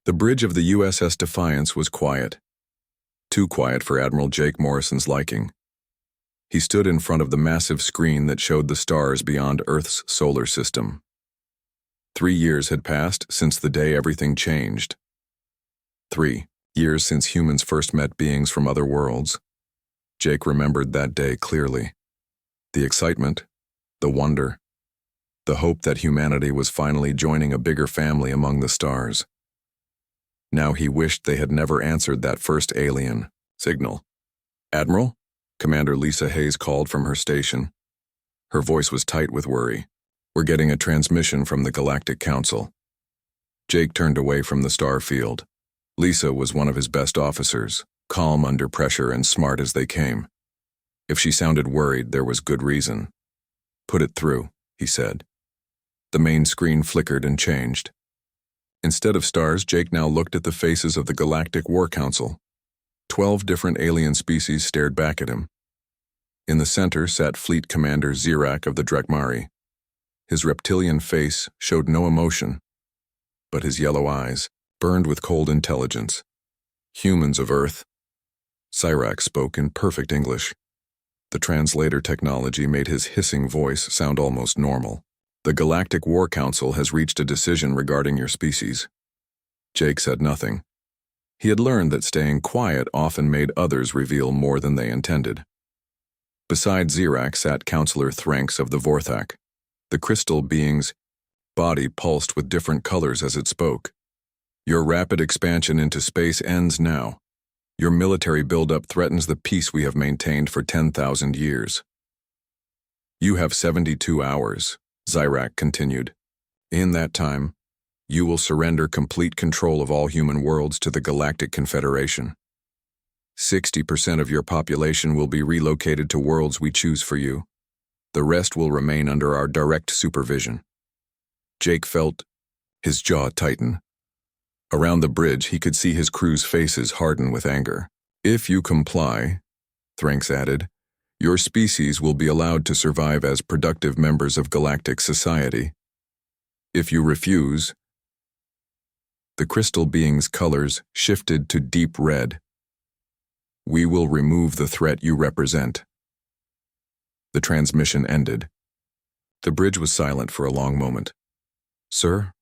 The bridge of the USS Defiance was quiet. Too quiet for Admiral Jake Morrison's liking. He stood in front of the massive screen that showed the stars beyond Earth's solar system. 3 years had passed since the day everything changed. 3 years since humans first met beings from other worlds. Jake remembered that day clearly. The excitement, the wonder, the hope that humanity was finally joining a bigger family among the stars. Now he wished they had never answered that first alien signal. "Admiral?" Commander Lisa Hayes called from her station. Her voice was tight with worry. "We're getting a transmission from the Galactic Council." Jake turned away from the star field. Lisa was one of his best officers, calm under pressure and smart as they came. If she sounded worried, there was good reason. "Put it through," he said. The main screen flickered and changed. Instead of stars, Jake now looked at the faces of the Galactic War Council. 12 different alien species stared back at him. In the center sat Fleet Commander Zirak of the Drekmari. His reptilian face showed no emotion, but his yellow eyes burned with cold intelligence. "Humans of Earth." Zirak spoke in perfect English. The translator technology made his hissing voice sound almost normal. "The Galactic War Council has reached a decision regarding your species." Jake said nothing. He had learned that staying quiet often made others reveal more than they intended. Beside Zirak sat Counselor Thranks of the Vorthak. The crystal being's body pulsed with different colors as it spoke. "Your rapid expansion into space ends now. Your military buildup threatens the peace we have maintained for 10,000 years. You have 72 hours, Zirak continued. In that time, you will surrender complete control of all human worlds to the Galactic Confederation. 60% of your population will be relocated to worlds we choose for you. The rest will remain under our direct supervision." Jake felt his jaw tighten. Around the bridge, he could see his crew's faces harden with anger. "If you comply," Thranks added, "your species will be allowed to survive as productive members of galactic society. If you refuse..." The crystal being's colors shifted to deep red. "We will remove the threat you represent." The transmission ended. The bridge was silent for a long moment. "Sir?"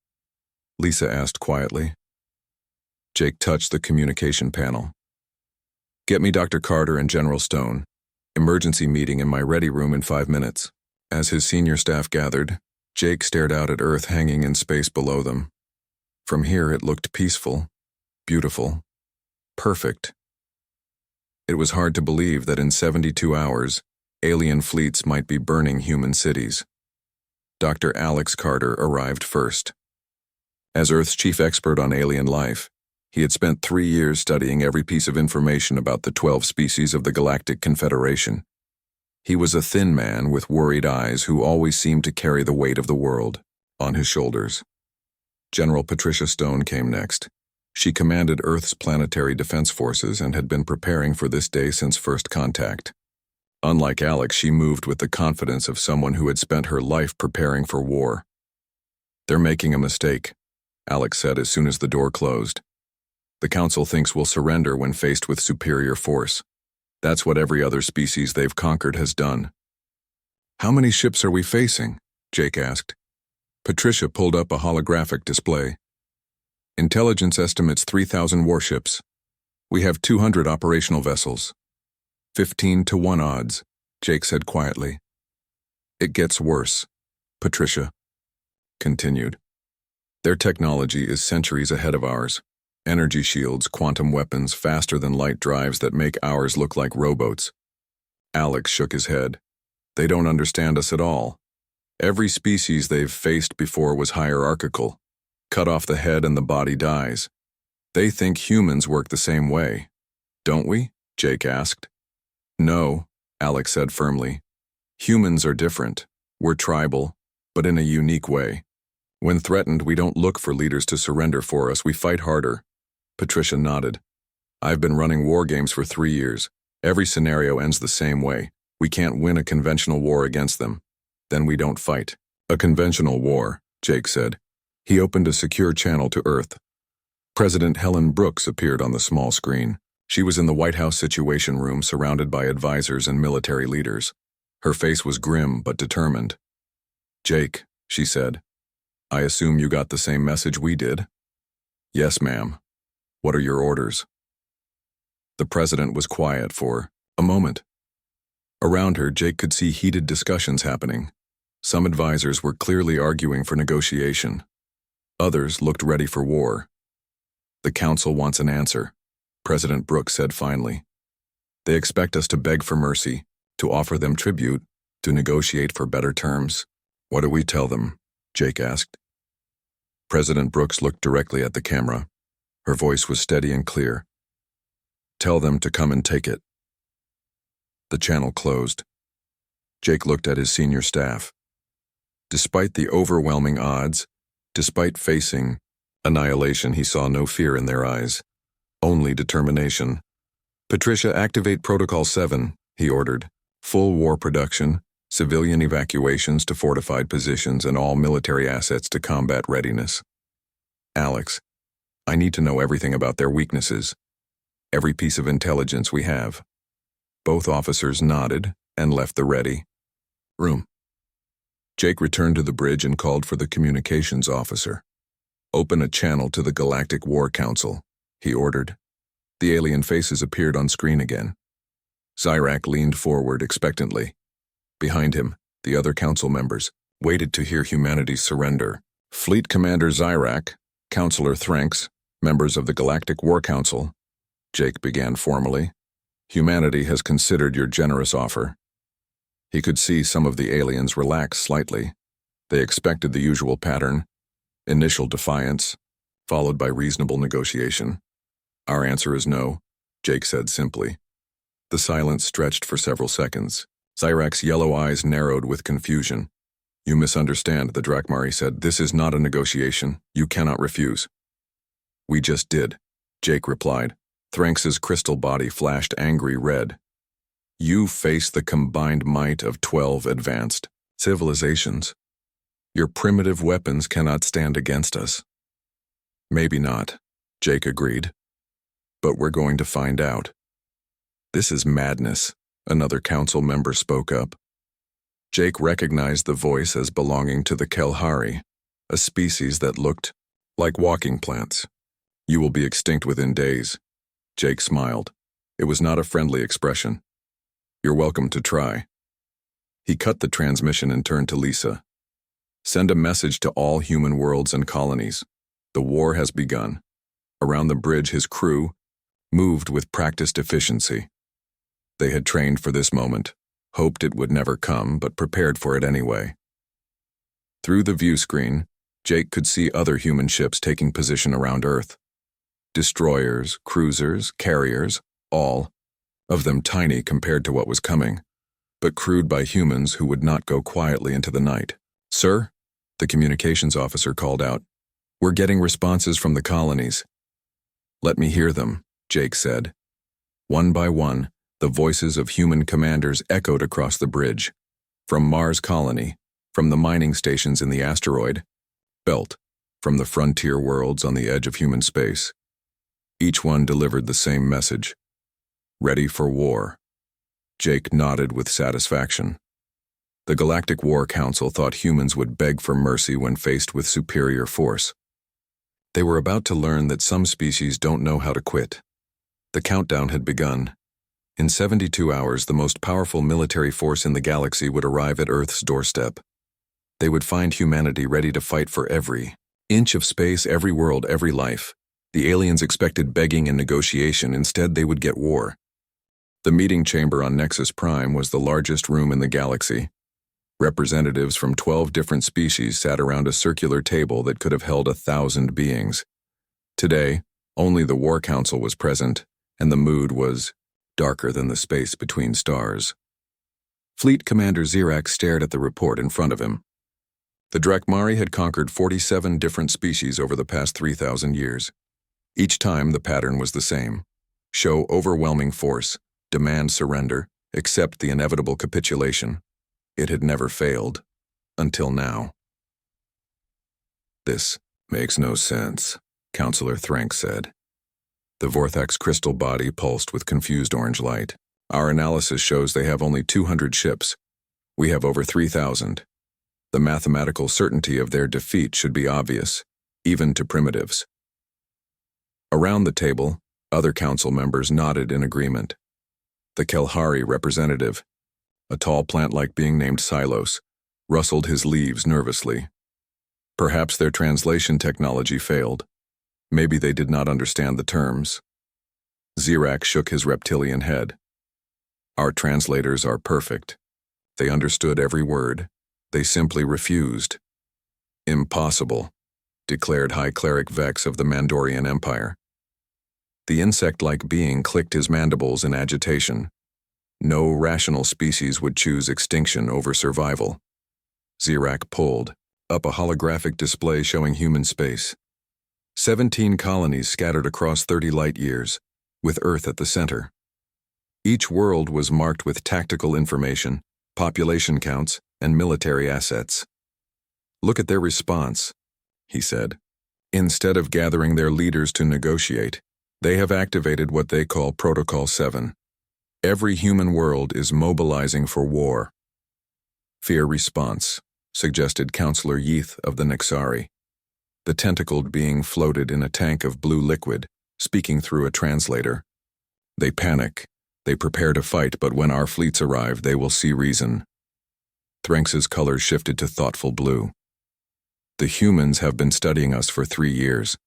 Lisa asked quietly. Jake touched the communication panel. "Get me Dr. Carter and General Stone. Emergency meeting in my ready room in 5 minutes." As his senior staff gathered, Jake stared out at Earth hanging in space below them. From here it looked peaceful, beautiful, perfect. It was hard to believe that in 72 hours, alien fleets might be burning human cities. Dr. Alex Carter arrived first. As Earth's chief expert on alien life, he had spent 3 years studying every piece of information about the 12 species of the Galactic Confederation. He was a thin man with worried eyes who always seemed to carry the weight of the world on his shoulders. General Patricia Stone came next. She commanded Earth's planetary defense forces and had been preparing for this day since first contact. Unlike Alex, she moved with the confidence of someone who had spent her life preparing for war. "They're making a mistake," Alex said as soon as the door closed. "The Council thinks we'll surrender when faced with superior force. That's what every other species they've conquered has done." "How many ships are we facing?" Jake asked. Patricia pulled up a holographic display. "Intelligence estimates 3,000 warships. We have 200 operational vessels. 15-to-1 odds," Jake said quietly. "It gets worse," Patricia continued. "Their technology is centuries ahead of ours. Energy shields, quantum weapons, faster than light drives that make ours look like rowboats." Alex shook his head. "They don't understand us at all. Every species they've faced before was hierarchical. Cut off the head and the body dies. They think humans work the same way. Don't we?" Jake asked. "No," Alex said firmly. "Humans are different. We're tribal, but in a unique way. When threatened, we don't look for leaders to surrender for us, we fight harder." Patricia nodded. "I've been running war games for 3 years. Every scenario ends the same way. We can't win a conventional war against them. Then we don't fight." "A conventional war," Jake said. He opened a secure channel to Earth. President Helen Brooks appeared on the small screen. She was in the White House Situation Room surrounded by advisors and military leaders. Her face was grim but determined. "Jake," she said, "I assume you got the same message we did?" "Yes, ma'am. What are your orders?" The president was quiet for a moment. Around her, Jake could see heated discussions happening. Some advisors were clearly arguing for negotiation. Others looked ready for war. "The council wants an answer," President Brooks said finally. "They expect us to beg for mercy, to offer them tribute, to negotiate for better terms." "What do we tell them?" Jake asked. President Brooks looked directly at the camera. Her voice was steady and clear. "Tell them to come and take it." The channel closed. Jake looked at his senior staff. Despite the overwhelming odds, despite facing annihilation, he saw no fear in their eyes, only determination. "Patricia, activate Protocol 7, he ordered. "Full war production, civilian evacuations to fortified positions, and all military assets to combat readiness." "Alex, I need to know everything about their weaknesses. Every piece of intelligence we have." Both officers nodded and left the ready room. Jake returned to the bridge and called for the communications officer. "Open a channel to the Galactic War Council," he ordered. The alien faces appeared on screen again. Zyrak leaned forward expectantly. Behind him, the other council members waited to hear humanity's surrender. "Fleet Commander Zyrak, Counselor Thranks, members of the Galactic War Council," Jake began formally. "Humanity has considered your generous offer." He could see some of the aliens relax slightly. They expected the usual pattern: initial defiance, followed by reasonable negotiation. "Our answer is no," Jake said simply. The silence stretched for several seconds. Zyrak's yellow eyes narrowed with confusion. "You misunderstand," the Drakmari said. "This is not a negotiation. You cannot refuse." "We just did," Jake replied. Thranks's crystal body flashed angry red. "You face the combined might of 12 advanced civilizations. Your primitive weapons cannot stand against us." "Maybe not," Jake agreed. "But we're going to find out." "This is madness," another council member spoke up. Jake recognized the voice as belonging to the Kelhari, a species that looked like walking plants. "You will be extinct within days." Jake smiled. It was not a friendly expression. "You're welcome to try." He cut the transmission and turned to Lisa. "Send a message to all human worlds and colonies. The war has begun." Around the bridge, his crew moved with practiced efficiency. They had trained for this moment, hoped it would never come, but prepared for it anyway. Through the view screen, Jake could see other human ships taking position around Earth. Destroyers, cruisers, carriers, all of them tiny compared to what was coming, but crewed by humans who would not go quietly into the night. "Sir," the communications officer called out, "we're getting responses from the colonies." "Let me hear them," Jake said. One by one, the voices of human commanders echoed across the bridge. From Mars colony, from the mining stations in the asteroid belt, from the frontier worlds on the edge of human space. Each one delivered the same message: ready for war. Jake nodded with satisfaction. The Galactic War Council thought humans would beg for mercy when faced with superior force. They were about to learn that some species don't know how to quit. The countdown had begun. In 72 hours, the most powerful military force in the galaxy would arrive at Earth's doorstep. They would find humanity ready to fight for every inch of space, every world, every life. The aliens expected begging and negotiation. Instead, they would get war. The meeting chamber on Nexus Prime was the largest room in the galaxy. Representatives from 12 different species sat around a circular table that could have held 1,000 beings. Today, only the War Council was present, and the mood was darker than the space between stars. Fleet Commander Zyrak stared at the report in front of him. The Drakmari had conquered 47 different species over the past 3,000 years. Each time, the pattern was the same: show overwhelming force, demand surrender, accept the inevitable capitulation. It had never failed, until now. "This makes no sense," Counselor Thrank said. The Vorthak's crystal body pulsed with confused orange light. Our analysis shows they have only 200 ships. We have over 3,000. The mathematical certainty of their defeat should be obvious, even to primitives. Around the table, other council members nodded in agreement. The Kelhari representative, a tall plant-like being named Silos, rustled his leaves nervously. Perhaps their translation technology failed. Maybe they did not understand the terms. Zirak shook his reptilian head. Our translators are perfect. They understood every word. They simply refused. Impossible, declared High Cleric Vex of the Mandorian Empire. The insect-like being clicked his mandibles in agitation. No rational species would choose extinction over survival. Zirak pulled up a holographic display showing human space. 17 colonies scattered across 30 light years, with Earth at the center. Each world was marked with tactical information, population counts, and military assets. Look at their response, he said. Instead of gathering their leaders to negotiate, they have activated what they call Protocol 7. Every human world is mobilizing for war. Fear response, suggested Counselor Yeath of the Nexari. The tentacled being floated in a tank of blue liquid, speaking through a translator. They panic. They prepare to fight, but when our fleets arrive, they will see reason. Thranx's color shifted to thoughtful blue. The humans have been studying us for 3 years.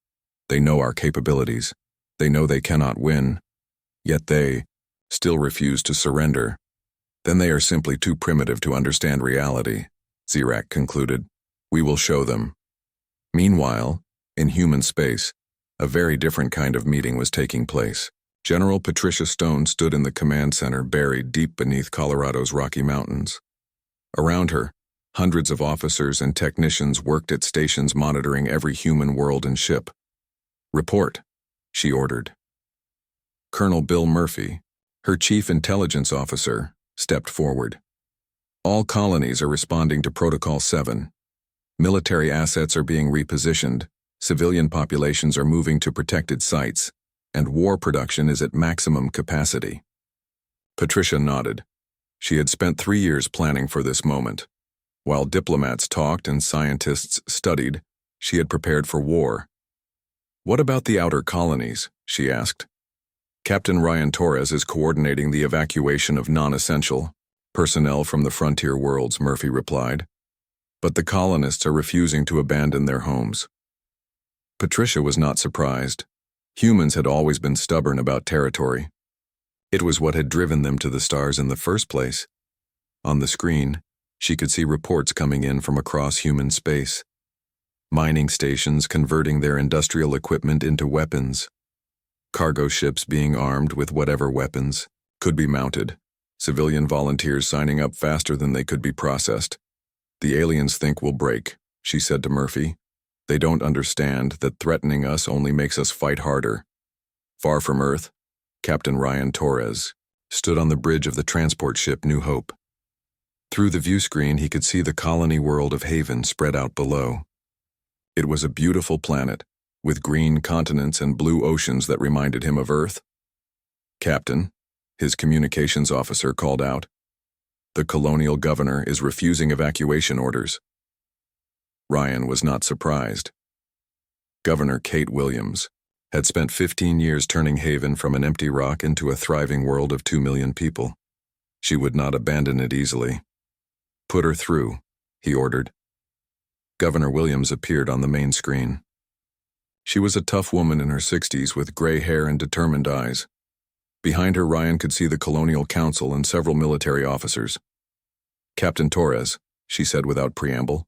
They know our capabilities. They know they cannot win. Yet they still refuse to surrender. Then they are simply too primitive to understand reality, Zirak concluded. We will show them. Meanwhile, in human space, a very different kind of meeting was taking place. General Patricia Stone stood in the command center buried deep beneath Colorado's Rocky Mountains. Around her, hundreds of officers and technicians worked at stations monitoring every human world and ship. Report, she ordered. Colonel Bill Murphy, her chief intelligence officer, stepped forward. All colonies are responding to Protocol 7. Military assets are being repositioned, civilian populations are moving to protected sites, and war production is at maximum capacity. Patricia nodded. She had spent 3 years planning for this moment. While diplomats talked and scientists studied, she had prepared for war. What about the outer colonies? She asked. Captain Ryan Torres is coordinating the evacuation of non-essential personnel from the frontier worlds, Murphy replied. But the colonists are refusing to abandon their homes. Patricia was not surprised. Humans had always been stubborn about territory. It was what had driven them to the stars in the first place. On the screen, she could see reports coming in from across human space. Mining stations converting their industrial equipment into weapons. Cargo ships being armed with whatever weapons could be mounted. Civilian volunteers signing up faster than they could be processed. The aliens think we'll break, she said to Murphy. They don't understand that threatening us only makes us fight harder. Far from Earth, Captain Ryan Torres stood on the bridge of the transport ship New Hope. Through the view screen, he could see the colony world of Haven spread out below. It was a beautiful planet, with green continents and blue oceans that reminded him of Earth. Captain, his communications officer called out. The colonial governor is refusing evacuation orders. Ryan was not surprised. Governor Kate Williams had spent 15 years turning Haven from an empty rock into a thriving world of 2 million people. She would not abandon it easily. Put her through, he ordered. Governor Williams appeared on the main screen. She was a tough woman in her 60s with gray hair and determined eyes. Behind her, Ryan could see the Colonial Council and several military officers. Captain Torres, she said without preamble,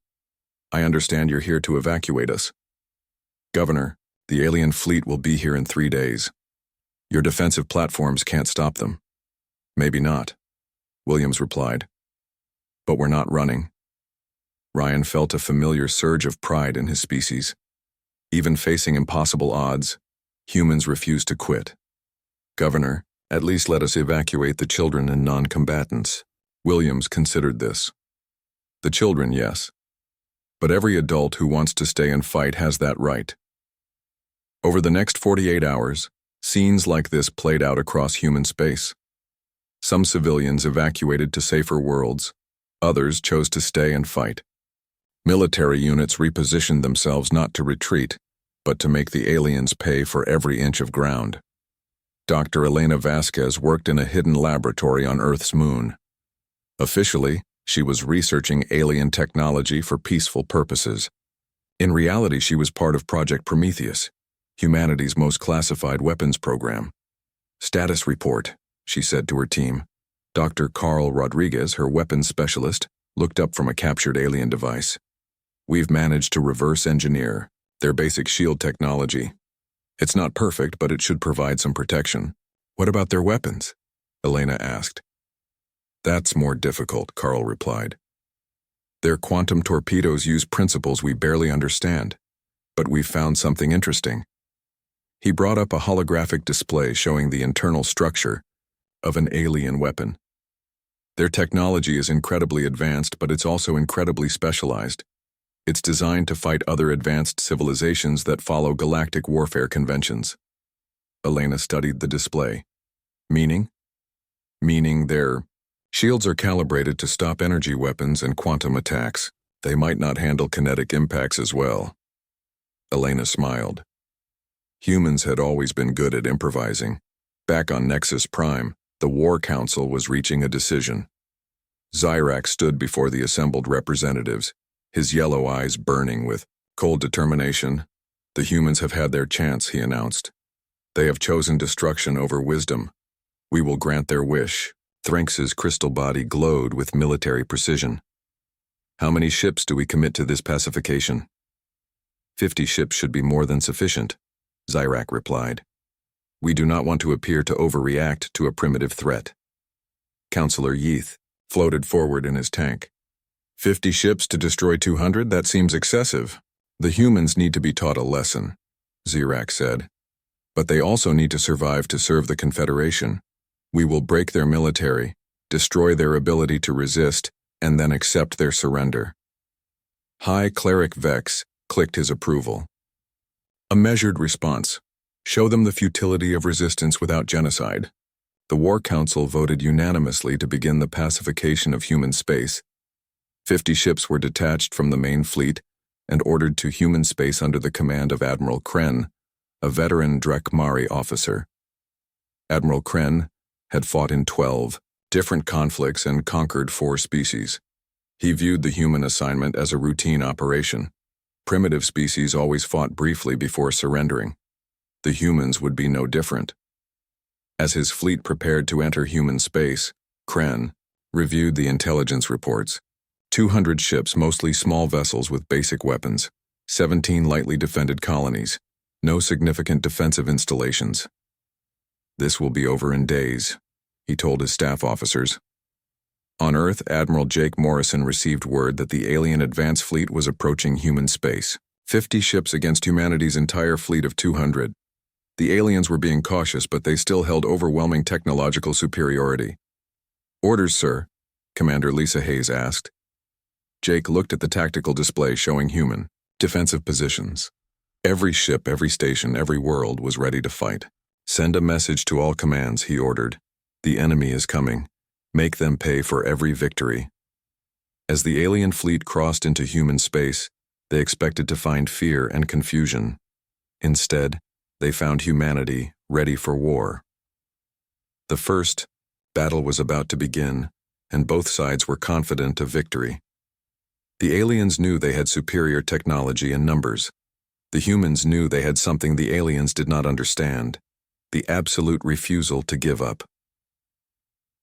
I understand you're here to evacuate us. Governor, the alien fleet will be here in 3 days. Your defensive platforms can't stop them. Maybe not, Williams replied. But we're not running. Ryan felt a familiar surge of pride in his species. Even facing impossible odds, humans refused to quit. Governor, at least let us evacuate the children and non-combatants. Williams considered this. The children, yes. But every adult who wants to stay and fight has that right. Over the next 48 hours, scenes like this played out across human space. Some civilians evacuated to safer worlds. Others chose to stay and fight. Military units repositioned themselves not to retreat, but to make the aliens pay for every inch of ground. Dr. Elena Vasquez worked in a hidden laboratory on Earth's moon. Officially, she was researching alien technology for peaceful purposes. In reality, she was part of Project Prometheus, humanity's most classified weapons program. "Status report," she said to her team. Dr. Carl Rodriguez, her weapons specialist, looked up from a captured alien device. "We've managed to reverse engineer their basic shield technology. It's not perfect, but it should provide some protection." "What about their weapons?" Elena asked. "That's more difficult," Carl replied. "Their quantum torpedoes use principles we barely understand, but we've found something interesting." He brought up a holographic display showing the internal structure of an alien weapon. "Their technology is incredibly advanced, but it's also incredibly specialized. It's designed to fight other advanced civilizations that follow galactic warfare conventions." Elena studied the display. "Meaning?" "Meaning their shields are calibrated to stop energy weapons and quantum attacks. They might not handle kinetic impacts as well." Elena smiled. Humans had always been good at improvising. Back on Nexus Prime, the War Council was reaching a decision. Zyrak stood before the assembled representatives, his yellow eyes burning with cold determination. "The humans have had their chance," he announced. "They have chosen destruction over wisdom. We will grant their wish." Threnx's crystal body glowed with military precision. "How many ships do we commit to this pacification?" 50 ships should be more than sufficient," Zyrak replied. "We do not want to appear to overreact to a primitive threat." Counselor Yeath floated forward in his tank. 50 ships to destroy 200? That seems excessive. "The humans need to be taught a lesson," Zyrak said. "But they also need to survive to serve the Confederation. We will break their military, destroy their ability to resist, and then accept their surrender." High Cleric Vex clicked his approval. "A measured response. Show them the futility of resistance without genocide." The War Council voted unanimously to begin the pacification of human space. 50 ships were detached from the main fleet and ordered to human space under the command of Admiral Kren, a veteran Drekmari officer. Admiral Kren had fought in 12 different conflicts and conquered 4 species. He viewed the human assignment as a routine operation. Primitive species always fought briefly before surrendering. The humans would be no different. As his fleet prepared to enter human space, Kren reviewed the intelligence reports. 200 ships, mostly small vessels with basic weapons. 17 lightly defended colonies. No significant defensive installations. "This will be over in days," he told his staff officers. On Earth, Admiral Jake Morrison received word that the alien advance fleet was approaching human space. 50 ships against humanity's entire fleet of 200. The aliens were being cautious, but they still held overwhelming technological superiority. "Orders, sir," Commander Lisa Hayes asked. Jake looked at the tactical display showing human defensive positions. Every ship, every station, every world was ready to fight. "Send a message to all commands," he ordered. "The enemy is coming. Make them pay for every victory." As the alien fleet crossed into human space, they expected to find fear and confusion. Instead, they found humanity ready for war. The first battle was about to begin, and both sides were confident of victory. The aliens knew they had superior technology and numbers. The humans knew they had something the aliens did not understand: the absolute refusal to give up.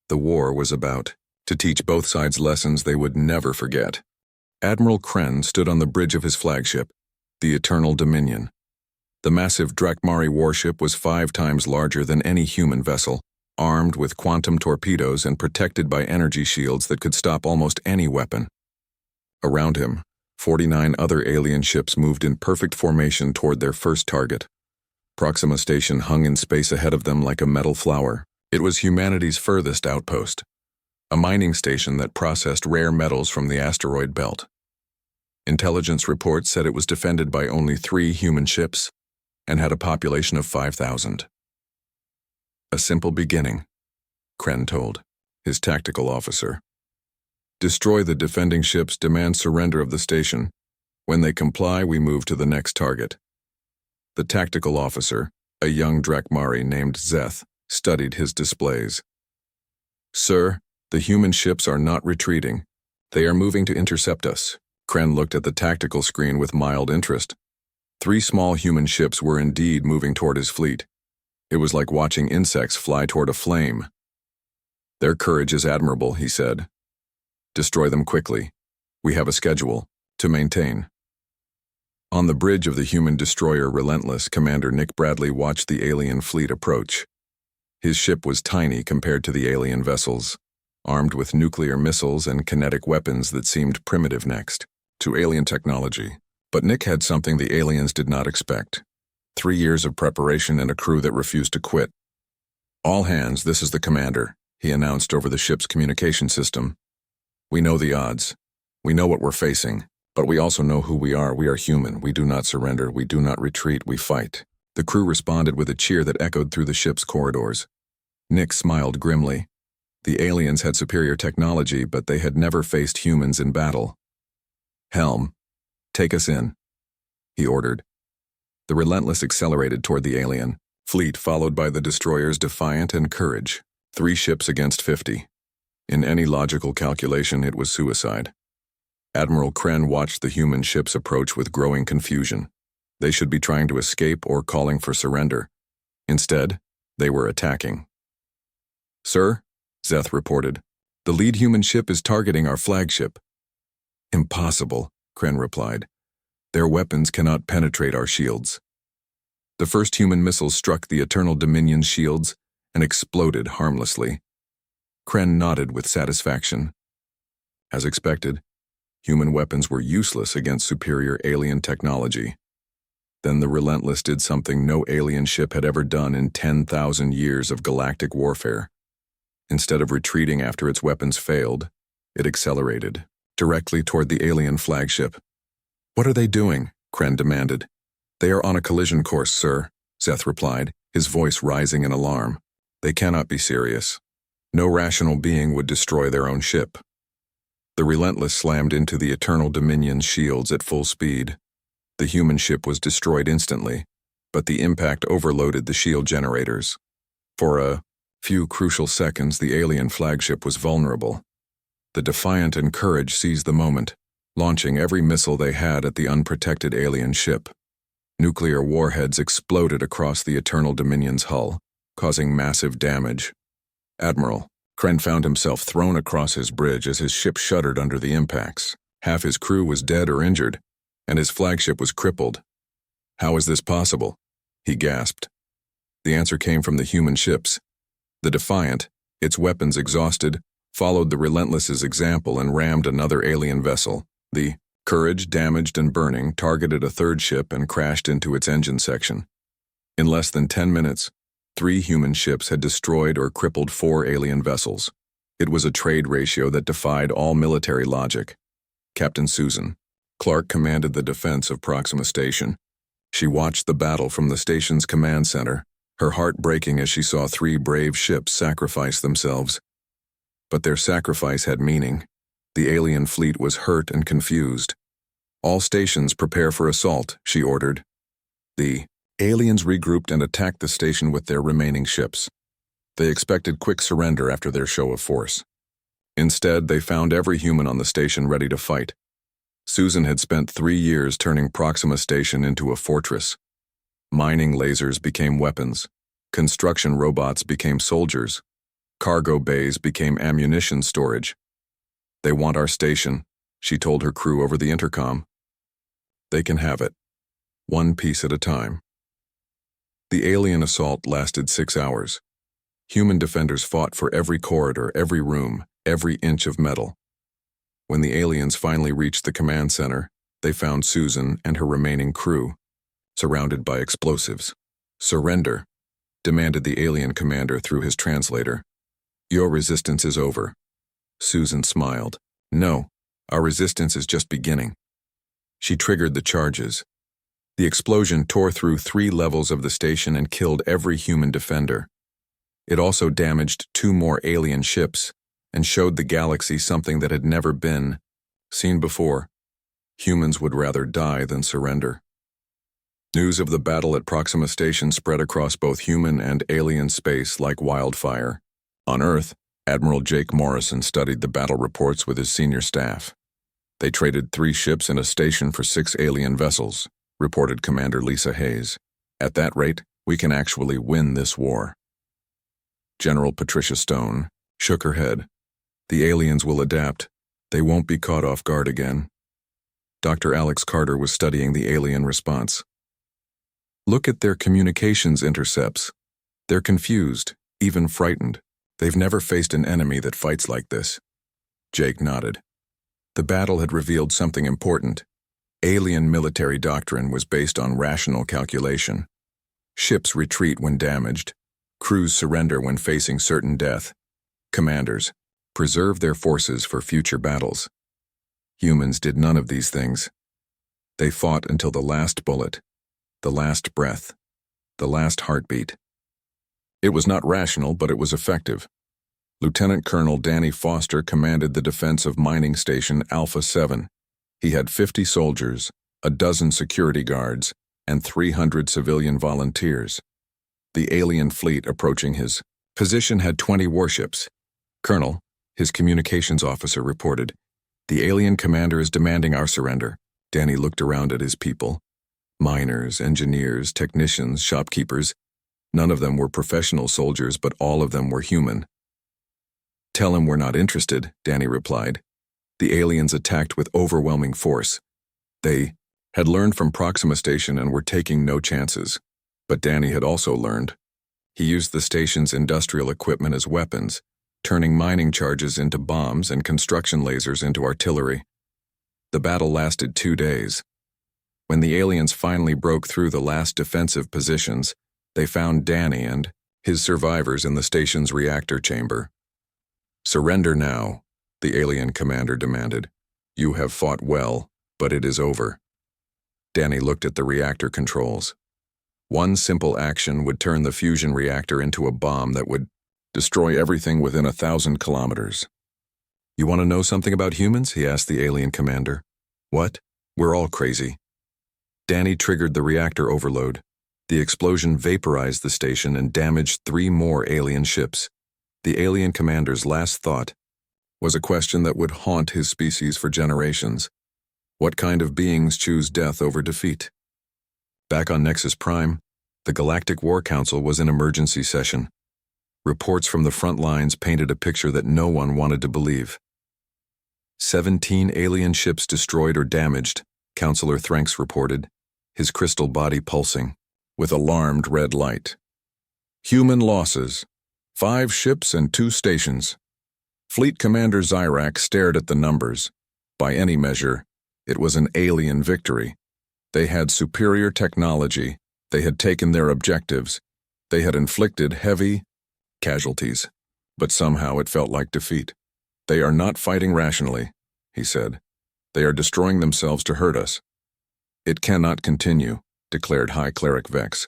The war was about to teach both sides lessons they would never forget. Admiral Kren stood on the bridge of his flagship, the Eternal Dominion. The massive Drekmari warship was 5 times larger than any human vessel, armed with quantum torpedoes and protected by energy shields that could stop almost any weapon. Around him, 49 other alien ships moved in perfect formation toward their first target. Proxima Station hung in space ahead of them like a metal flower. It was humanity's furthest outpost, a mining station that processed rare metals from the asteroid belt. Intelligence reports said it was defended by only 3 human ships. and had a population of 5,000. A simple beginning, Kren told his tactical officer. Destroy the defending ships, demand surrender of the station. When they comply, we move to the next target. The tactical officer, a young Drakmari named Zeth, studied his displays. Sir, the human ships are not retreating. They are moving to intercept us. Kren looked at the tactical screen with mild interest. 3 small human ships were indeed moving toward his fleet. It was like watching insects fly toward a flame. Their courage is admirable, he said. Destroy them quickly. We have a schedule to maintain. On the bridge of the human destroyer Relentless, Commander Nick Bradley watched the alien fleet approach. His ship was tiny compared to the alien vessels, armed with nuclear missiles and kinetic weapons that seemed primitive next to alien technology. But Nick had something the aliens did not expect. 3 years of preparation and a crew that refused to quit. All hands, this is the commander, he announced over the ship's communication system. We know the odds. We know what we're facing, but we also know who we are. We are human. We do not surrender. We do not retreat. We fight. The crew responded with a cheer that echoed through the ship's corridors. Nick smiled grimly. The aliens had superior technology, but they had never faced humans in battle. Helm, take us in, he ordered. The Relentless accelerated toward the alien fleet, followed by the destroyers Defiant and Courage. 3 ships against 50. In any logical calculation, it was suicide. Admiral Kren watched the human ships approach with growing confusion. They should be trying to escape or calling for surrender. Instead, they were attacking. Sir, Zeth reported, the lead human ship is targeting our flagship. Impossible, Kren replied. Their weapons cannot penetrate our shields. The first human missiles struck the Eternal Dominion's shields and exploded harmlessly. Kren nodded with satisfaction. As expected, human weapons were useless against superior alien technology. Then the Relentless did something no alien ship had ever done in 10,000 years of galactic warfare. Instead of retreating after its weapons failed, it accelerated, directly toward the alien flagship. What are they doing? Kren demanded. They are on a collision course, sir, Zeth replied, his voice rising in alarm. They cannot be serious. No rational being would destroy their own ship. The Relentless slammed into the Eternal Dominion's shields at full speed. The human ship was destroyed instantly, but the impact overloaded the shield generators. For a few crucial seconds, the alien flagship was vulnerable. The Defiant and Courage seized the moment, launching every missile they had at the unprotected alien ship. Nuclear warheads exploded across the Eternal Dominion's hull, causing massive damage. Admiral, Kren found himself thrown across his bridge as his ship shuddered under the impacts. Half his crew was dead or injured, and his flagship was crippled. How is this possible? He gasped. The answer came from the human ships. The Defiant, its weapons exhausted, followed the Relentless's example and rammed another alien vessel. The Courage, damaged and burning, targeted a third ship and crashed into its engine section. In less than 10 minutes, 3 human ships had destroyed or crippled 4 alien vessels. It was a trade ratio that defied all military logic. Captain Susan Clark commanded the defense of Proxima Station. She watched the battle from the station's command center, her heart breaking as she saw 3 brave ships sacrifice themselves. But their sacrifice had meaning. The alien fleet was hurt and confused. All stations prepare for assault, she ordered. The aliens regrouped and attacked the station with their remaining ships. They expected quick surrender after their show of force. Instead, they found every human on the station ready to fight. Susan had spent 3 years turning Proxima Station into a fortress. Mining lasers became weapons. Construction robots became soldiers. Cargo bays became ammunition storage. They want our station, she told her crew over the intercom. They can have it, one piece at a time. The alien assault lasted 6 hours. Human defenders fought for every corridor, every room, every inch of metal. When the aliens finally reached the command center, they found Susan and her remaining crew, surrounded by explosives. Surrender, demanded the alien commander through his translator. Your resistance is over. Susan smiled. No, our resistance is just beginning. She triggered the charges. The explosion tore through 3 levels of the station and killed every human defender. It also damaged 2 more alien ships and showed the galaxy something that had never been seen before. Humans would rather die than surrender. News of the battle at Proxima Station spread across both human and alien space like wildfire. On Earth, Admiral Jake Morrison studied the battle reports with his senior staff. They traded 3 ships and a station for 6 alien vessels, reported Commander Lisa Hayes. At that rate, we can actually win this war. General Patricia Stone shook her head. The aliens will adapt. They won't be caught off guard again. Dr. Alex Carter was studying the alien response. Look at their communications intercepts. They're confused, even frightened. They've never faced an enemy that fights like this. Jake nodded. The battle had revealed something important. Alien military doctrine was based on rational calculation. Ships retreat when damaged. Crews surrender when facing certain death. Commanders preserve their forces for future battles. Humans did none of these things. They fought until the last bullet, the last breath, the last heartbeat. It was not rational, but it was effective. Lieutenant Colonel Danny Foster commanded the defense of Mining Station Alpha 7. He had 50 soldiers, a dozen security guards, and 300 civilian volunteers. The alien fleet approaching his position had 20 warships. Colonel, his communications officer, reported, "The alien commander is demanding our surrender." Danny looked around at his people. Miners, engineers, technicians, shopkeepers. None of them were professional soldiers, but all of them were human. "Tell him we're not interested," Danny replied. The aliens attacked with overwhelming force. They had learned from Proxima Station and were taking no chances. But Danny had also learned. He used the station's industrial equipment as weapons, turning mining charges into bombs and construction lasers into artillery. The battle lasted 2 days. When the aliens finally broke through the last defensive positions, they found Danny and his survivors in the station's reactor chamber. "Surrender now," the alien commander demanded. "You have fought well, but it is over." Danny looked at the reactor controls. One simple action would turn the fusion reactor into a bomb that would destroy everything within 1,000 kilometers. "You want to know something about humans?" he asked the alien commander. "What? We're all crazy." Danny triggered the reactor overload. The explosion vaporized the station and damaged 3 more alien ships. The alien commander's last thought was a question that would haunt his species for generations. What kind of beings choose death over defeat? Back on Nexus Prime, the Galactic War Council was in emergency session. Reports from the front lines painted a picture that no one wanted to believe. 17 alien ships destroyed or damaged, Counselor Thranks reported, his crystal body pulsing, with alarmed red light. "Human losses. 5 ships and 2 stations." Fleet Commander Zyrak stared at the numbers. By any measure, it was an alien victory. They had superior technology. They had taken their objectives. They had inflicted heavy casualties. But somehow it felt like defeat. "They are not fighting rationally," he said. "They are destroying themselves to hurt us." "It cannot continue," declared High Cleric Vex.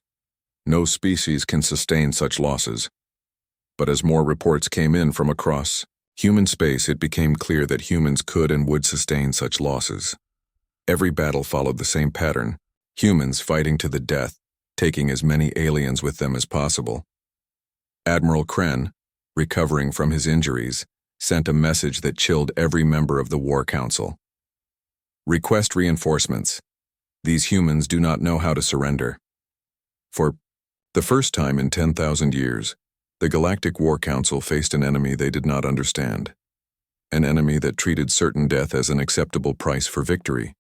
"No species can sustain such losses." But as more reports came in from across human space, it became clear that humans could and would sustain such losses. Every battle followed the same pattern, humans fighting to the death, taking as many aliens with them as possible. Admiral Kren, recovering from his injuries, sent a message that chilled every member of the War Council. "Request reinforcements. These humans do not know how to surrender." For the first time in 10,000 years, the Galactic War Council faced an enemy they did not understand. An enemy that treated certain death as an acceptable price for victory.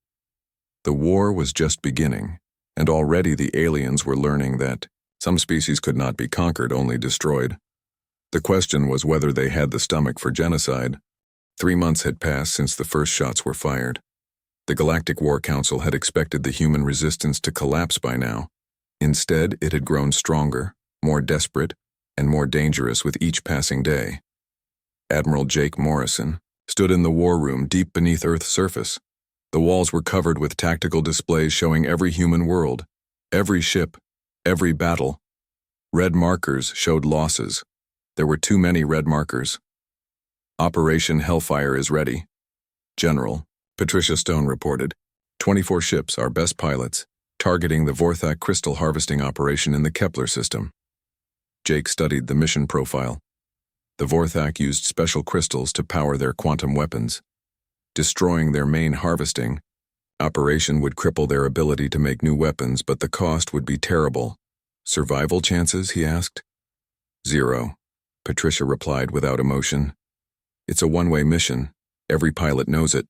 The war was just beginning, and already the aliens were learning that some species could not be conquered, only destroyed. The question was whether they had the stomach for genocide. 3 months had passed since the first shots were fired. The Galactic War Council had expected the human resistance to collapse by now. Instead, it had grown stronger, more desperate, and more dangerous with each passing day. Admiral Jake Morrison stood in the war room deep beneath Earth's surface. The walls were covered with tactical displays showing every human world, every ship, every battle. Red markers showed losses. There were too many red markers. Operation Hellfire is ready. General, Patricia Stone reported. 24 ships, our best pilots, targeting the Vorthak crystal harvesting operation in the Kepler system. Jake studied the mission profile. The Vorthak used special crystals to power their quantum weapons. Destroying their main harvesting operation would cripple their ability to make new weapons, but the cost would be terrible. Survival chances, he asked. 0, Patricia replied without emotion. It's a one-way mission. Every pilot knows it.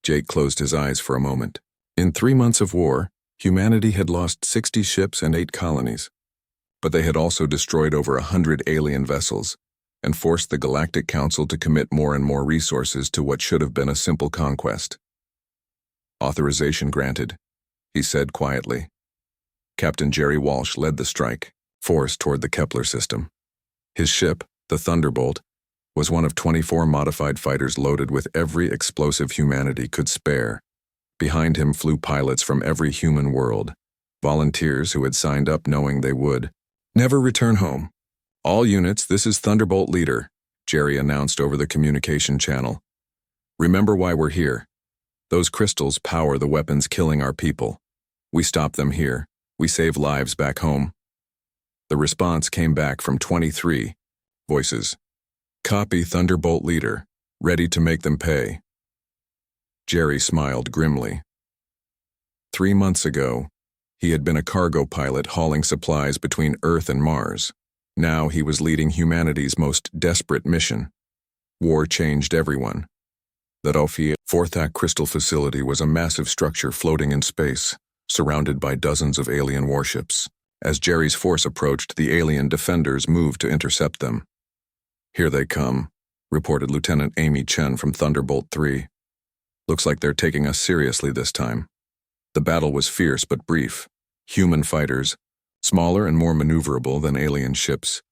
Jake closed his eyes for a moment. In 3 months of war, humanity had lost 60 ships and 8 colonies. But they had also destroyed over 100 alien vessels and forced the Galactic Council to commit more and more resources to what should have been a simple conquest. Authorization granted, he said quietly. Captain Jerry Walsh led the strike force toward the Kepler system. His ship, the Thunderbolt, was one of 24 modified fighters loaded with every explosive humanity could spare. Behind him flew pilots from every human world, volunteers who had signed up knowing they would never return home. All units, this is Thunderbolt Leader, Jerry announced over the communication channel. Remember why we're here. Those crystals power the weapons killing our people. We stop them here. We save lives back home. The response came back from 23 voices. Copy, Thunderbolt Leader. Ready to make them pay. Jerry smiled grimly. 3 months ago, he had been a cargo pilot hauling supplies between Earth and Mars. Now he was leading humanity's most desperate mission. War changed everyone. The Vorthak crystal facility was a massive structure floating in space, surrounded by dozens of alien warships. As Jerry's force approached, the alien defenders moved to intercept them. Here they come, reported Lieutenant Amy Chen from Thunderbolt 3. Looks like they're taking us seriously this time. The battle was fierce but brief. Human fighters, smaller and more maneuverable than alien ships,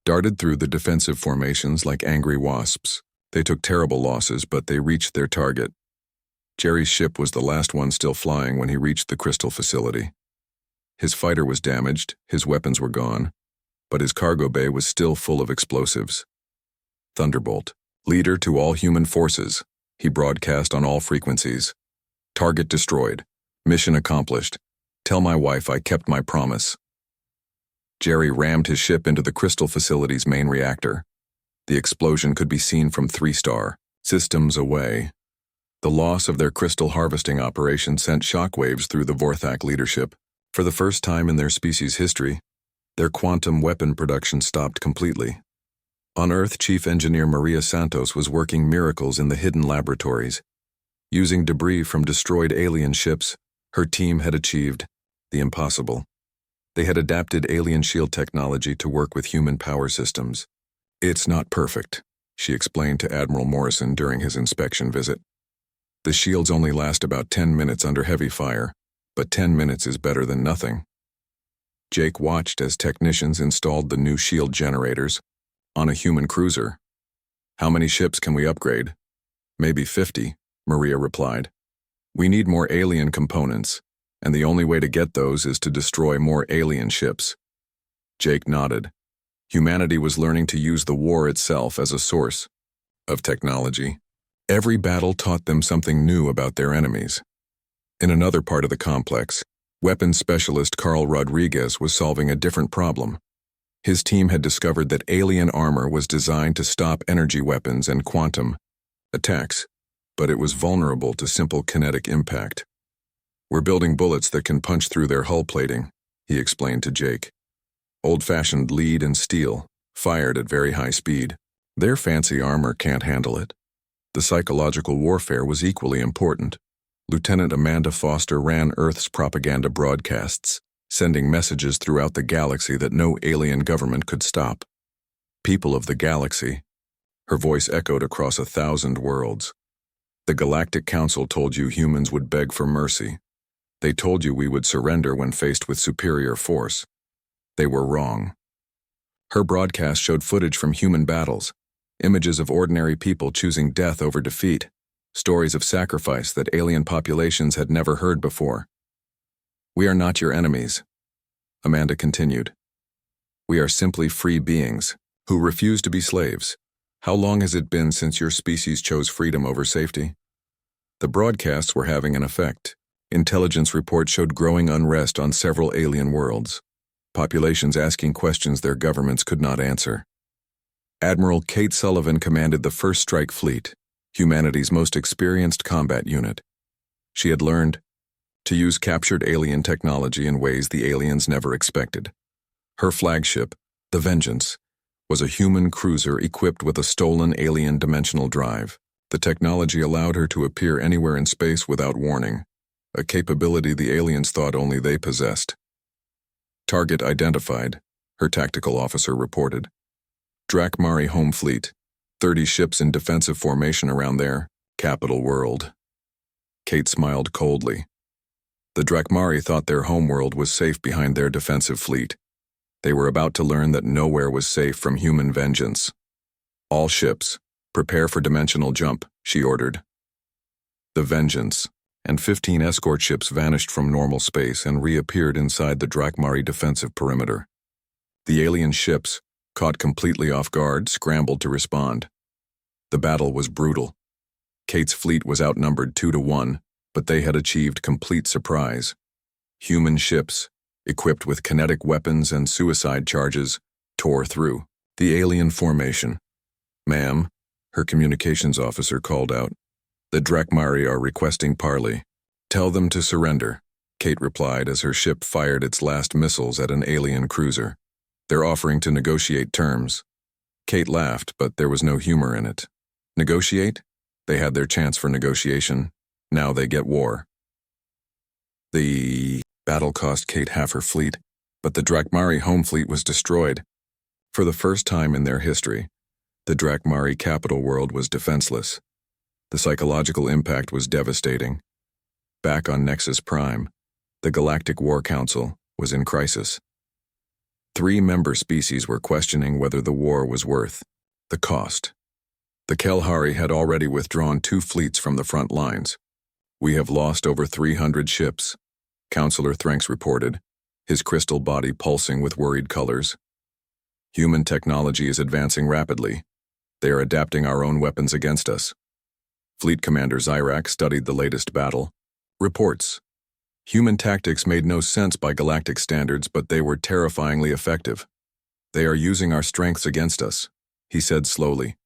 darted through the defensive formations like angry wasps. They took terrible losses, but they reached their target. Jerry's ship was the last one still flying when he reached the crystal facility. His fighter was damaged, his weapons were gone, but his cargo bay was still full of explosives. Thunderbolt, leader to all human forces, he broadcast on all frequencies. Target destroyed. Mission accomplished. Tell my wife I kept my promise. Jerry rammed his ship into the crystal facility's main reactor. The explosion could be seen from 3-star systems away. The loss of their crystal harvesting operation sent shockwaves through the Vorthak leadership. For the first time in their species' history, their quantum weapon production stopped completely. On Earth, Chief Engineer Maria Santos was working miracles in the hidden laboratories. Using debris from destroyed alien ships, her team had achieved the impossible. They had adapted alien shield technology to work with human power systems. It's not perfect, she explained to Admiral Morrison during his inspection visit. The shields only last about 10 minutes under heavy fire, but 10 minutes is better than nothing. Jake watched as technicians installed the new shield generators on a human cruiser. How many ships can we upgrade? Maybe 50, Maria replied. We need more alien components, and the only way to get those is to destroy more alien ships. Jake nodded. Humanity was learning to use the war itself as a source of technology. Every battle taught them something new about their enemies. In another part of the complex, weapons specialist Carl Rodriguez was solving a different problem. His team had discovered that alien armor was designed to stop energy weapons and quantum attacks, but it was vulnerable to simple kinetic impact. We're building bullets that can punch through their hull plating, he explained to Jake. Old-fashioned lead and steel, fired at very high speed. Their fancy armor can't handle it. The psychological warfare was equally important. Lieutenant Amanda Foster ran Earth's propaganda broadcasts, sending messages throughout the galaxy that no alien government could stop. People of the galaxy. Her voice echoed across 1,000 worlds. The Galactic Council told you humans would beg for mercy. They told you we would surrender when faced with superior force. They were wrong. Her broadcast showed footage from human battles, images of ordinary people choosing death over defeat. stories of sacrifice that alien populations had never heard before. "We are not your enemies," Amanda continued. "We are simply free beings who refuse to be slaves. How long has it been since your species chose freedom over safety?" The broadcasts were having an effect. Intelligence reports showed growing unrest on several alien worlds. Populations asking questions their governments could not answer. Admiral Kate Sullivan commanded the First Strike Fleet, humanity's most experienced combat unit. She had learned to use captured alien technology in ways the aliens never expected. Her flagship, the Vengeance, was a human cruiser equipped with a stolen alien dimensional drive. The technology allowed her to appear anywhere in space without warning, a capability the aliens thought only they possessed. "Target identified," her tactical officer reported. "Drakmari Home Fleet, 30 ships in defensive formation around their capital world." Kate smiled coldly. The Drakmari thought their homeworld was safe behind their defensive fleet. They were about to learn that nowhere was safe from human vengeance. "All ships, prepare for dimensional jump," she ordered. The Vengeance and 15 escort ships vanished from normal space and reappeared inside the Drakmari defensive perimeter. The alien ships, caught completely off guard, scrambled to respond. The battle was brutal. Kate's fleet was outnumbered 2-1, but they had achieved complete surprise. Human ships, equipped with kinetic weapons and suicide charges, tore through the alien formation. "Ma'am," her communications officer called out, "the Drakmari are requesting parley." "Tell them to surrender," Kate replied as her ship fired its last missiles at an alien cruiser. "They're offering to negotiate terms." Kate laughed, but there was no humor in it. Negotiate? They had their chance for negotiation. Now they get war. The battle cost Kate half her fleet, but the Drakmari home fleet was destroyed. For the first time in their history, the Drakmari capital world was defenseless. The psychological impact was devastating. Back on Nexus Prime, the Galactic War Council was in crisis. 3 member species were questioning whether the war was worth the cost. The Kelhari had already withdrawn 2 fleets from the front lines. "We have lost over 300 ships," Counselor Thranks reported, his crystal body pulsing with worried colors. "Human technology is advancing rapidly. They are adapting our own weapons against us." Fleet Commander Zyrak studied the latest battle. Reports. Human tactics made no sense by galactic standards, but they were terrifyingly effective. "They are using our strengths against us," he said slowly.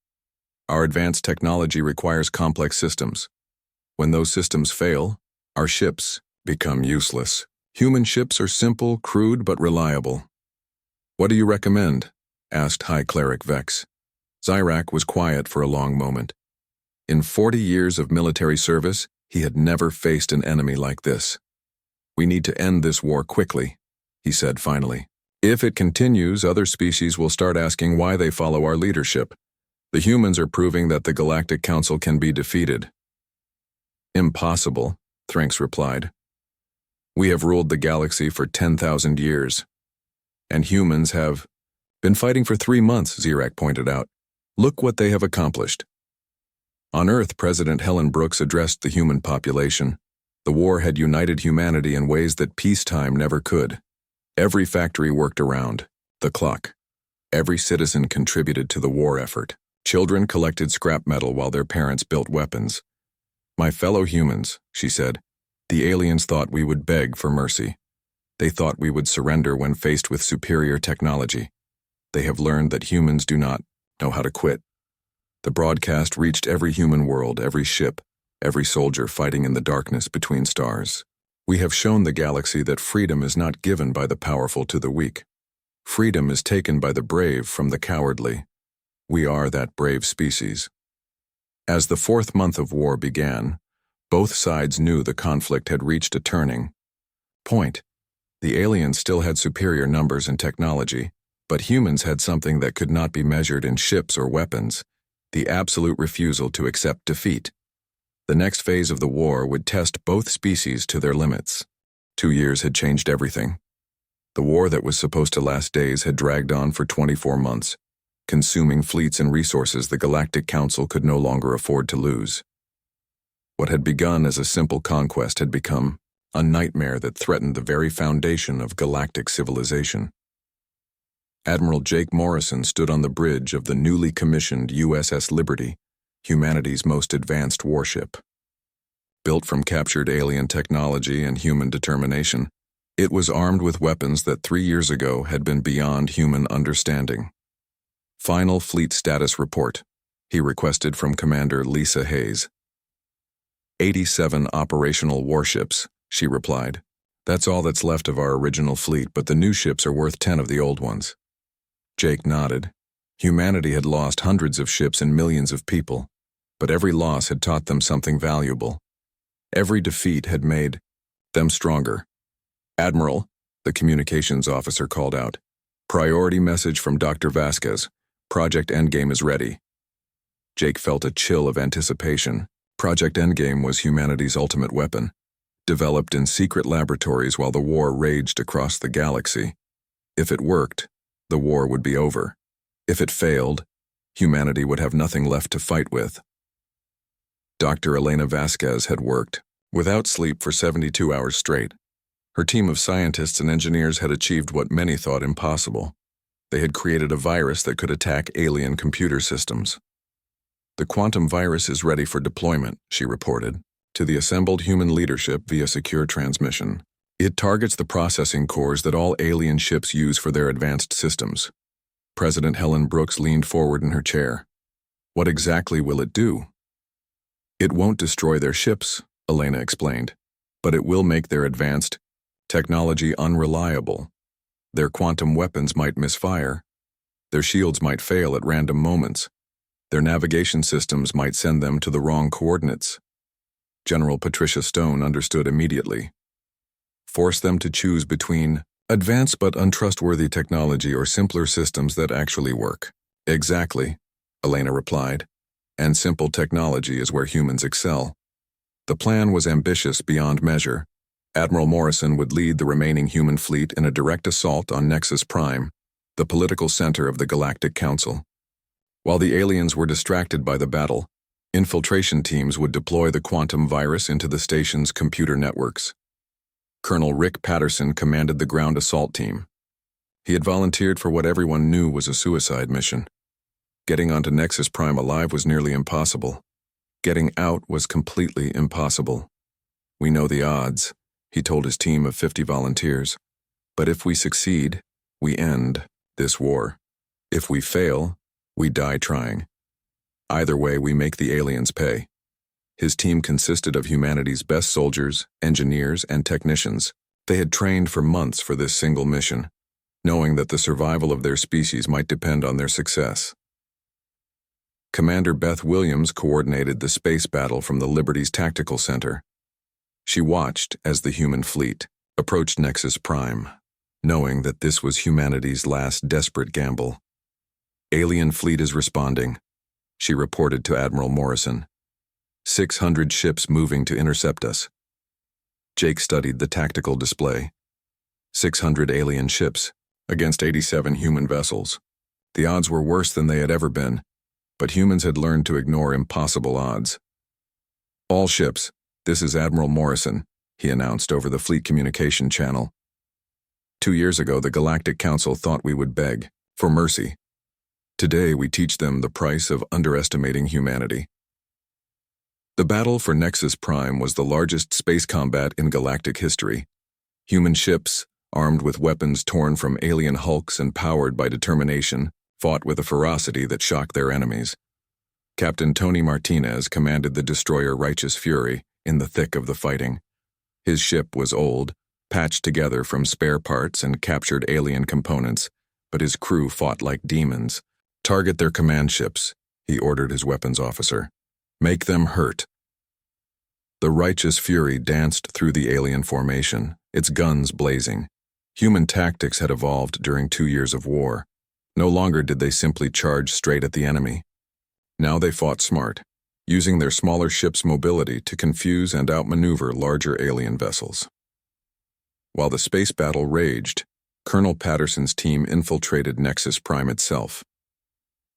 "Our advanced technology requires complex systems. When those systems fail, our ships become useless. Human ships are simple, crude, but reliable." "What do you recommend?" asked High Cleric Vex. Zyrak was quiet for a long moment. In 40 years of military service, he had never faced an enemy like this. "We need to end this war quickly," he said finally. "If it continues, other species will start asking why they follow our leadership. The humans are proving that the Galactic Council can be defeated." "Impossible," Thranks replied. "We have ruled the galaxy for 10,000 years. And humans have been fighting for 3 months," Zyrak pointed out. "Look what they have accomplished." On Earth, President Helen Brooks addressed the human population. The war had united humanity in ways that peacetime never could. Every factory worked around the clock. Every citizen contributed to the war effort. Children collected scrap metal while their parents built weapons. "My fellow humans," she said, "the aliens thought we would beg for mercy. They thought we would surrender when faced with superior technology. They have learned that humans do not know how to quit." The broadcast reached every human world, every ship, every soldier fighting in the darkness between stars. "We have shown the galaxy that freedom is not given by the powerful to the weak. Freedom is taken by the brave from the cowardly. We are that brave species." As the 4th month of war began, both sides knew the conflict had reached a turning point. The aliens still had superior numbers and technology, but humans had something that could not be measured in ships or weapons: the absolute refusal to accept defeat. The next phase of the war would test both species to their limits. 2 years had changed everything. The war that was supposed to last days had dragged on for 24 months, consuming fleets and resources the Galactic Council could no longer afford to lose. What had begun as a simple conquest had become a nightmare that threatened the very foundation of galactic civilization. Admiral Jake Morrison stood on the bridge of the newly commissioned USS Liberty, humanity's most advanced warship. Built from captured alien technology and human determination, it was armed with weapons that 3 years ago had been beyond human understanding. "Final fleet status report," he requested from Commander Lisa Hayes. 87 operational warships, she replied. "That's all that's left of our original fleet, but the new ships are worth 10 of the old ones." Jake nodded. Humanity had lost hundreds of ships and millions of people, but every loss had taught them something valuable. Every defeat had made them stronger. "Admiral," the communications officer called out. "Priority message from Dr. Vasquez. Project Endgame is ready." Jake felt a chill of anticipation. Project Endgame was humanity's ultimate weapon, developed in secret laboratories while the war raged across the galaxy. If it worked, the war would be over. If it failed, humanity would have nothing left to fight with. Dr. Elena Vasquez had worked, without sleep, for 72 hours straight. Her team of scientists and engineers had achieved what many thought impossible. They had created a virus that could attack alien computer systems. "The quantum virus is ready for deployment," she reported, to the assembled human leadership via secure transmission. "It targets the processing cores that all alien ships use for their advanced systems." President Helen Brooks leaned forward in her chair. "What exactly will it do?" "It won't destroy their ships," Elena explained, "but it will make their advanced technology unreliable. Their quantum weapons might misfire. Their shields might fail at random moments. Their navigation systems might send them to the wrong coordinates." General Patricia Stone understood immediately. "Force them to choose between advanced but untrustworthy technology or simpler systems that actually work." "Exactly," Elena replied. "And simple technology is where humans excel." The plan was ambitious beyond measure. Admiral Morrison would lead the remaining human fleet in a direct assault on Nexus Prime, the political center of the Galactic Council. While the aliens were distracted by the battle, infiltration teams would deploy the quantum virus into the station's computer networks. Colonel Rick Patterson commanded the ground assault team. He had volunteered for what everyone knew was a suicide mission. Getting onto Nexus Prime alive was nearly impossible. Getting out was completely impossible. "We know the odds," he told his team of 50 volunteers. "But if we succeed, we end this war. If we fail, we die trying. Either way, we make the aliens pay." His team consisted of humanity's best soldiers, engineers, and technicians. They had trained for months for this single mission, knowing that the survival of their species might depend on their success. Commander Beth Williams coordinated the space battle from the Liberty's tactical center. She watched as the human fleet approached Nexus Prime, knowing that this was humanity's last desperate gamble. "Alien fleet is responding," she reported to Admiral Morrison. 600 ships moving to intercept us." Jake studied the tactical display. 600 alien ships against 87 human vessels. The odds were worse than they had ever been, but humans had learned to ignore impossible odds. "All ships, this is Admiral Morrison," he announced over the fleet communication channel. 2 years ago, the Galactic Council thought we would beg for mercy. Today, we teach them the price of underestimating humanity. The battle for Nexus Prime was the largest space combat in galactic history. Human ships, armed with weapons torn from alien hulks and powered by determination, fought with a ferocity that shocked their enemies. Captain Tony Martinez commanded the destroyer Righteous Fury in the thick of the fighting. His ship was old, patched together from spare parts and captured alien components, but his crew fought like demons. "Target their command ships," he ordered his weapons officer. "Make them hurt." The Righteous Fury danced through the alien formation, its guns blazing. Human tactics had evolved during 2 years of war. No longer did they simply charge straight at the enemy. Now they fought smart, using their smaller ships' mobility to confuse and outmaneuver larger alien vessels. While the space battle raged, Colonel Patterson's team infiltrated Nexus Prime itself.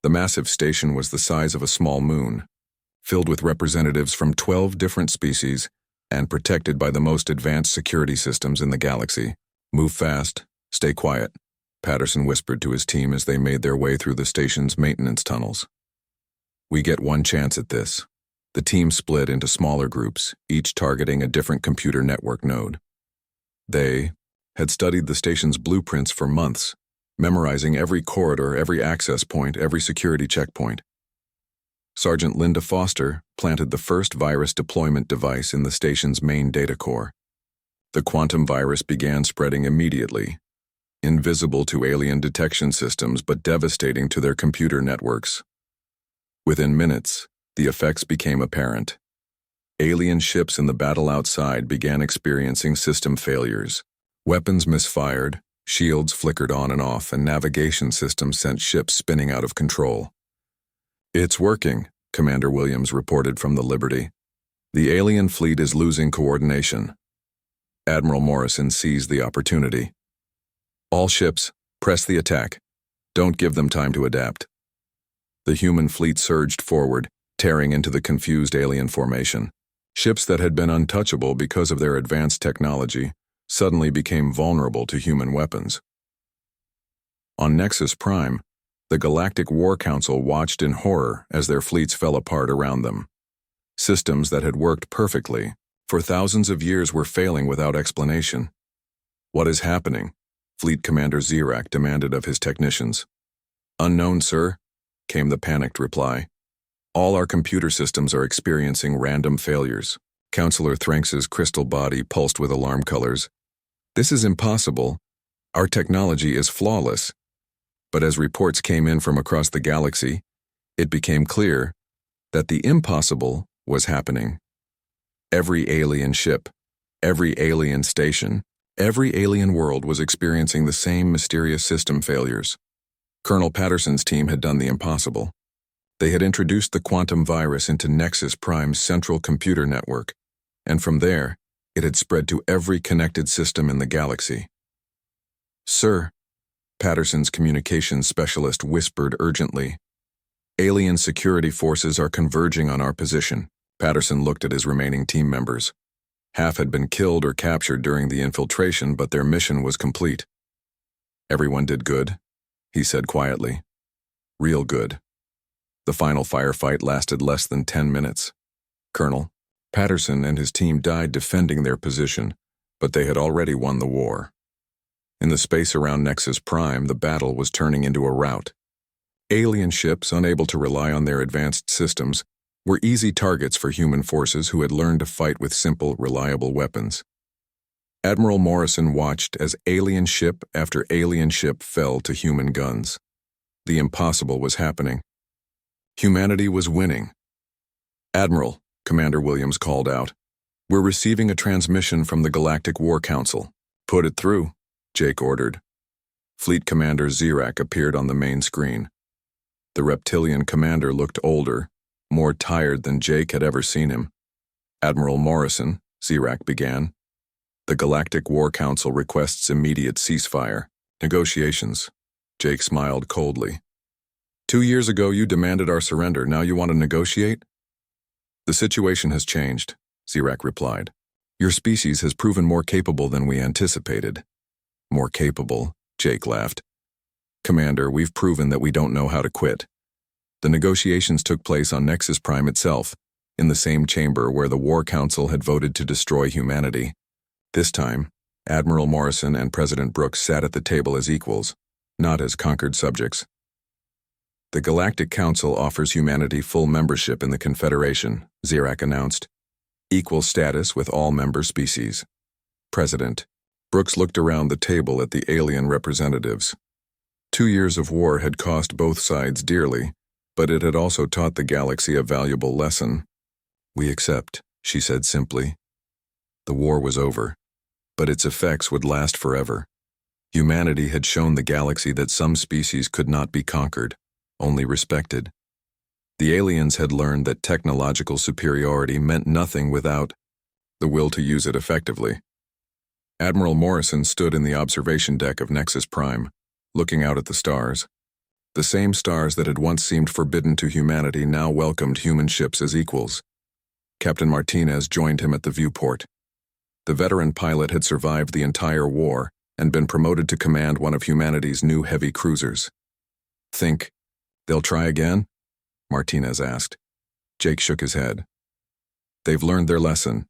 The massive station was the size of a small moon. filled with representatives from 12 different species and protected by the most advanced security systems in the galaxy. "Move fast, stay quiet," Patterson whispered to his team as they made their way through the station's maintenance tunnels. "We get one chance at this." The team split into smaller groups, each targeting a different computer network node. They had studied the station's blueprints for months, memorizing every corridor, every access point, every security checkpoint. Sergeant Linda Foster planted the first virus deployment device in the station's main data core. The quantum virus began spreading immediately, invisible to alien detection systems but devastating to their computer networks. Within minutes, the effects became apparent. Alien ships in the battle outside began experiencing system failures. Weapons misfired, shields flickered on and off, and navigation systems sent ships spinning out of control. "It's working," Commander Williams reported from the Liberty. "The alien fleet is losing coordination." Admiral Morrison seized the opportunity. "All ships, press the attack. Don't give them time to adapt." The human fleet surged forward, tearing into the confused alien formation. Ships that had been untouchable because of their advanced technology suddenly became vulnerable to human weapons. On Nexus Prime, the Galactic War Council watched in horror as their fleets fell apart around them. Systems that had worked perfectly for thousands of years were failing without explanation. "What is happening?" Fleet Commander Zirak demanded of his technicians. "Unknown, sir," came the panicked reply. "All our computer systems are experiencing random failures." Counselor Thranx's crystal body pulsed with alarm colors. "This is impossible. Our technology is flawless." But as reports came in from across the galaxy, it became clear that the impossible was happening. Every alien ship, every alien station, every alien world was experiencing the same mysterious system failures. Colonel Patterson's team had done the impossible. They had introduced the quantum virus into Nexus Prime's central computer network, and from there, it had spread to every connected system in the galaxy. "Sir," Patterson's communications specialist whispered urgently, "alien security forces are converging on our position." Patterson looked at his remaining team members. Half had been killed or captured during the infiltration, but their mission was complete. "Everyone did good," he said quietly. "Real good." The final firefight lasted less than 10 minutes. Colonel Patterson and his team died defending their position, but they had already won the war. In the space around Nexus Prime, the battle was turning into a rout. Alien ships, unable to rely on their advanced systems, were easy targets for human forces who had learned to fight with simple, reliable weapons. Admiral Morrison watched as alien ship after alien ship fell to human guns. The impossible was happening. Humanity was winning. "Admiral," Commander Williams called out, "we're receiving a transmission from the Galactic War Council." "Put it through," Jake ordered. Fleet Commander Zirak appeared on the main screen. The reptilian commander looked older, more tired than Jake had ever seen him. "Admiral Morrison," Zirak began, "the Galactic War Council requests immediate ceasefire. Negotiations." Jake smiled coldly. 2 years ago you demanded our surrender, now you want to negotiate?" "The situation has changed," Zirak replied. "Your species has proven more capable than we anticipated." "More capable?" Jake laughed. "Commander, we've proven that we don't know how to quit." The negotiations took place on Nexus Prime itself, in the same chamber where the War Council had voted to destroy humanity. This time, Admiral Morrison and President Brooks sat at the table as equals, not as conquered subjects. "The Galactic Council offers humanity full membership in the Confederation," Zirak announced. "Equal status with all member species." President Brooks looked around the table at the alien representatives. 2 years of war had cost both sides dearly, but it had also taught the galaxy a valuable lesson. "We accept," she said simply. The war was over, but its effects would last forever. Humanity had shown the galaxy that some species could not be conquered, only respected. The aliens had learned that technological superiority meant nothing without the will to use it effectively. Admiral Morrison stood in the observation deck of Nexus Prime, looking out at the stars. The same stars that had once seemed forbidden to humanity now welcomed human ships as equals. Captain Martinez joined him at the viewport. The veteran pilot had survived the entire war and been promoted to command one of humanity's new heavy cruisers. "Think they'll try again?" Martinez asked. Jake shook his head. "They've learned their lesson.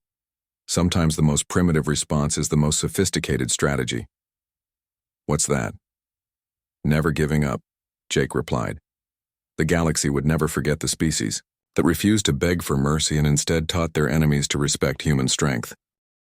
Sometimes the most primitive response is the most sophisticated strategy." "What's that?" "Never giving up," Jake replied. The galaxy would never forget the species that refused to beg for mercy and instead taught their enemies to respect human strength.